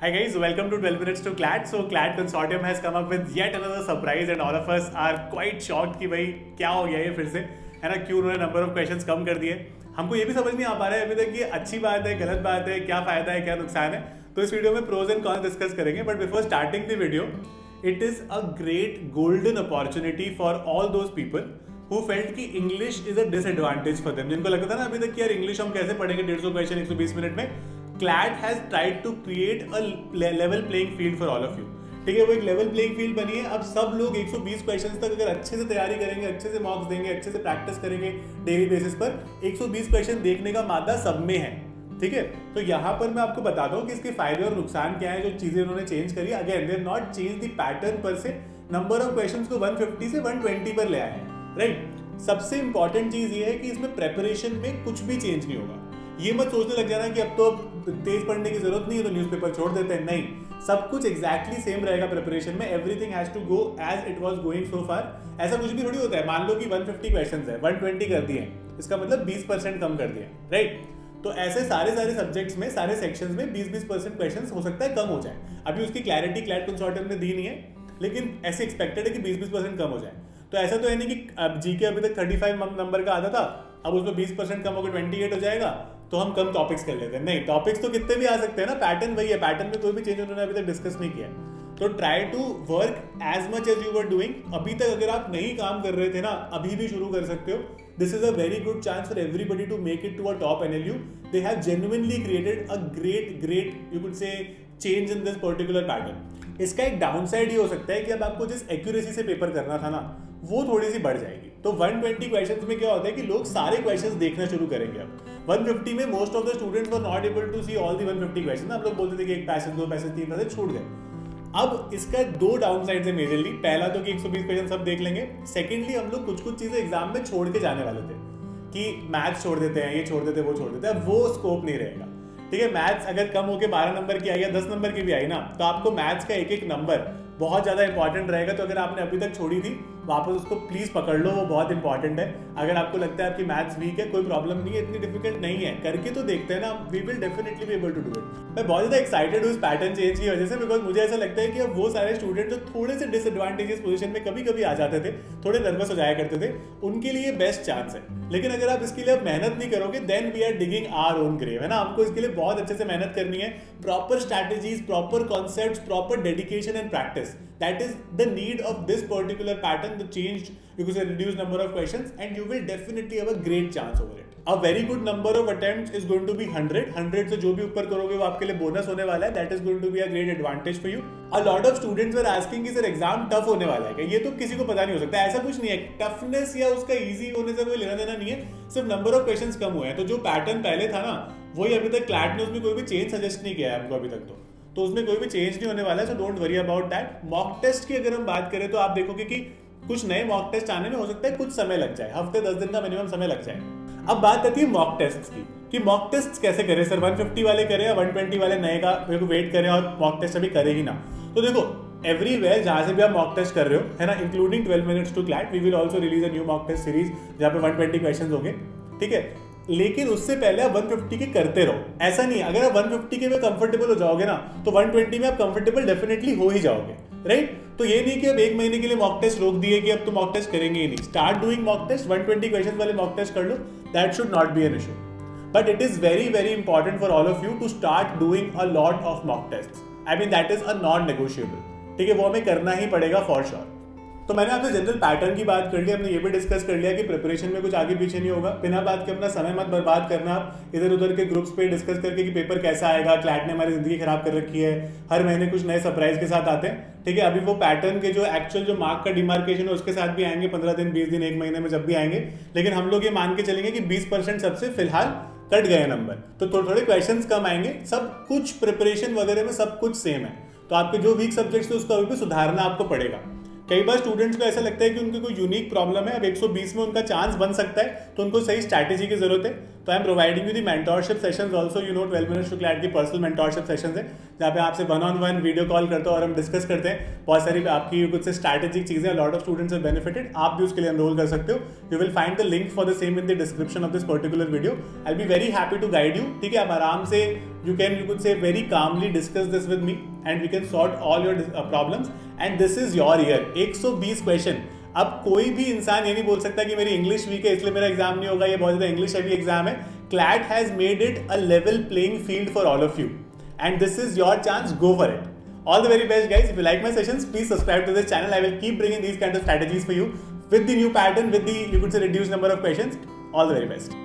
Hi guys, welcome to 12 minutes to CLAT. So CLAT consortium has come up with yet another surprise and all of us are quite shocked कि भाई क्या हो गया ये फिर से, है ना? क्यों उन्होंने नंबर ऑफ क्वेश्चंस कम कर दिए? हमको ये भी समझ नहीं आ पा रहा है अभी तक कि अच्छी बात है, गलत बात है, क्या फायदा है, क्या नुकसान है. तो इस वीडियो में प्रोज एंड कॉन्स डिस्कस करेंगे. But before starting the video, it is a great golden opportunity for all those people who felt कि English is a disadvantage for them. जिनको लगता था ना अभी तक कि यार इंग्लिश हम कैसे पढ़ेंगे 150 क्वेश्चन 120 मिनट में. CLAT has tried to create a level playing field for all of you. ठीक है, वो एक लेवल प्लेइंग फील्ड बनी है. अब सब लोग 120 क्वेश्चंस तक अगर अच्छे से तैयारी करेंगे, अच्छे से मॉक्स देंगे, अच्छे से प्रैक्टिस करेंगे डेली बेसिस पर, 120 क्वेश्चन देखने का मादा सब में है. ठीक है, तो यहाँ पर मैं आपको बताता हूँ कि इसके फायदे और नुकसान क्या है. जो चीजें उन्होंने चेंज करी, again they not change the pattern पर से, नंबर ऑफ क्वेश्चंस को 150 से 120 पर ले आए हैं. राइट, सबसे इंपॉर्टेंट चीज ये है कि इसमें प्रेपरेशन में कुछ भी चेंज नहीं होगा. ये मत सोचने लग जाना कि अब तो तेज पढ़ने की जरूरत नहीं है तो न्यूज़पेपर छोड़ देते हैं. नहीं, सब कुछ एग्जैक्टली सेम रहेगा प्रिपरेशन में. Everything has to go as it was going so far. ऐसा कुछ भी थोड़ी होता है. मान लो कि 150 क्वेश्चंस है, 120 कर दिए, इसका मतलब 20% कम कर दिए. राइट, तो ऐसे सारे सब्जेक्ट्स में, सारे सेक्शंस में 20% क्वेश्चंस हो सकता है कम हो जाए. अभी उसकी क्लैरिटी क्लैट कंसोर्टियम ने दी नहीं है, लेकिन ऐसे एक्सपेक्टेड है कि 20% कम हो जाए. तो ऐसा तो है नहीं कि अब जीके अभी तक 35 नंबर का आता था, अब उसमें 20% कम होकर 28 हो जाएगा तो हम कम टॉपिक्स कर लेते हैं. नहीं, टॉपिक्स तो कितने भी आ सकते हैं ना. पैटर्न वही है, पैटर्न में कोई भी चेंज उन्होंने अभी तक डिस्कस नहीं किया. तो try to work as much as you were doing. अभी तक अगर आप नहीं काम कर रहे थे ना, अभी भी शुरू कर सकते हो. This is a very good chance for everybody to make it to a top NLU. They have genuinely created a great you could say change in this particular pattern. इसका एक डाउन साइड ये हो सकता है कि अब आपको जिस एक्यूरेसी से पेपर करना था ना, वो थोड़ी सी बढ़ जाएगी. तो 120 क्वेश्चंस में क्या होता है कि लोग सारे क्वेश्चंस देखना शुरू करेंगे. अब 150 में most of the students were not able to see all the 150 questions. हम लोग बोलते थे कि एक पैसेज, दो पैसेज, तीन पैसेज छूट गए. अब इसका दो डाउन साइड है मेजरली. पहला तो कि 120 क्वेश्चन सब देख लेंगे. सेकेंडली, हम लोग कुछ चीजें एग्जाम में छोड़ के जाने वाले थे कि मैथ्स छोड़ देते हैं, ये छोड़ देते हैं, वो छोड़ देते हैं. वो स्कोप नहीं रहेगा. ठीक है, मैथ्स अगर कम होकर 12 नंबर की आई या 10 नंबर की भी आई ना, तो आपको मैथ्स का एक नंबर बहुत ज़्यादा इंपॉर्टेंट रहेगा. तो अगर आपने अभी तक छोड़ी थी, वापस उसको प्लीज़ पकड़ लो, वो बहुत इंपॉर्टेंट है. अगर आपको लगता है आपकी मैथ्स वीक है, कोई प्रॉब्लम नहीं है, इतनी डिफिकल्ट नहीं है, करके तो देखते हैं ना. We will definitely be able to do it. मैं बहुत ज़्यादा एक्साइटेड हूँ इस पैटर्न चेंज की वजह से, बिकॉज मुझे ऐसा लगता है कि अब वो सारे स्टूडेंट जो थोड़े से डिसएडवांटेजेस पोजीशन में कभी कभी आ जाते थे, थोड़े नर्वस हो जाया करते थे, उनके लिए बेस्ट चांस है. लेकिन अगर आप इसके लिए मेहनत नहीं करोगे, then we are digging our own grave, है ना. हमको इसके लिए बहुत अच्छे से मेहनत करनी है. Proper strategies, proper concepts, proper dedication and practice. That is the need of this particular pattern, the change, you could say reduced number of questions, and you will definitely have a great chance over it. A very good number of attempts is going to be 100. 100 से जो भी ऊपर करोगे वो आपके लिए bonus होने वाला है. That is going to be a great advantage for you. A lot of students were asking कि सर एग्जाम टफ होने वाला है क्या? ये तो किसी को पता नहीं हो सकता. ऐसा कुछ नहीं है. टफनेस या उसका ईजी होने से कोई लेना देना नहीं है. सिर्फ नंबर ऑफ क्वेश्चंस कम हुए हैं. तो जो पैटर्न पहले था ना, वही अभी तक CLAT ने उसमें कोई भी चेंज सजेस्ट नहीं किया है हमको अभी तक. तो उसमें कोई भी चेंज नहीं होने वाला है. So don't worry about that. Mock test की अगर हम बात करें तो आप देखोगे कि कुछ नए मॉक टेस्ट आने में हो सकता है कुछ समय लग जाए. हफ्ते 10 दिन का मिनिमम समय लग जाए. अब बात आती है मॉक टेस्ट की कि मॉक टेस्ट कैसे करें. सर 150 वाले करें या 120 वाले नए का मेरे को वेट करें और मॉक टेस्ट अभी करे ही ना. तो देखो, एवरीवेयर जहां से भी आप मॉक टेस्ट कर रहे हो, है ना, including 12 minutes to CLAT, we will also release a new mock test series जहाँ पे 120 क्वेश्चन होंगे. ठीक है, लेकिन उससे पहले आप 150 के करते रहो. ऐसा नहीं है, अगर आप 150 के में कंफर्टेबल हो जाओगे ना, तो 120 में आप कंफर्टेबल डेफिनेटली हो ही जाओगे. राइट, तो ये नहीं कि अब एक महीने के लिए मॉक टेस्ट रोक दिए कि अब तो मॉक टेस्ट करेंगे ही नहीं. Start doing mock test. 120 question वाले मॉक टेस्ट कर लो. That should not be an issue. But it is very important for all of you to start doing a lot of mock test. I mean that is a non negotiable. ठीक है, वो हमें करना ही पड़ेगा for sure. तो मैंने आपसे general pattern की बात कर ली. हमने ये भी डिस्कस कर लिया कि प्रिपरेशन में कुछ आगे पीछे नहीं होगा. बिना बात के अपना समय मत बर्बाद करना आप इधर उधर के ग्रुप्स पे डिस्कस करके कि पेपर कैसा आएगा. CLAT ने हमारी जिंदगी खराब कर रखी है. हर महीने कुछ नए सरप्राइज के साथ आते हैं. ठीक है, अभी वो पैटर्न के जो एक्चुअल जो मार्क का डिमार्केशन है उसके साथ भी आएंगे 15 दिन, 20 दिन, एक महीने में जब भी आएंगे. लेकिन हम लोग ये मान के चलेंगे कि 20% सबसे फिलहाल कट गए नंबर. तो थोड़े क्वेश्चन कम आएंगे. सब कुछ प्रिपरेशन वगैरह में सब कुछ सेम है. तो आपके जो वीक सब्जेक्ट्स थे उसको अभी भी सुधारना आपको पड़ेगा. कई बार स्टूडेंट्स को ऐसा लगता है कि उनकी कोई यूनिक प्रॉब्लम है, अब 120 में उनका चांस बन सकता है, तो उनको सही स्ट्रैटेजी की जरूरत है। तो I am providing you the mentorship sessions also, 12 minutes to CLAT की पर्सनल मेंटोरशिप सेशंस है, जहाँ पे आपसे 1-on-1 वीडियो कॉल करते हो और हम डिस्कस करते हैं बहुत सारी आपकी कुछ से स्ट्रैटेजिक चीजें। Lot of students have benefited, आप भी उसके लिए एनरोल कर सकते हो। You will find the link for the same in the description of this particular video. I will be very happy to guide you. ठीक है, आप आराम से you could say very calmly discuss this with me and we can sort all your problems and this is your year। 120 question. अब कोई भी इंसान ये नहीं बोल सकता कि मेरी इंग्लिश वीक है इसलिए मेरा एग्जाम नहीं होगा, ये बहुत ज्यादा इंग्लिश हैवी एग्जाम है। CLAT has made it a level playing field for all of you and this is your chance, go for it। All the very best guys। If you like my sessions, please subscribe to this channel। I will keep bringing these kind of strategies for you with the new pattern, with the reduced number of questions। All the very best।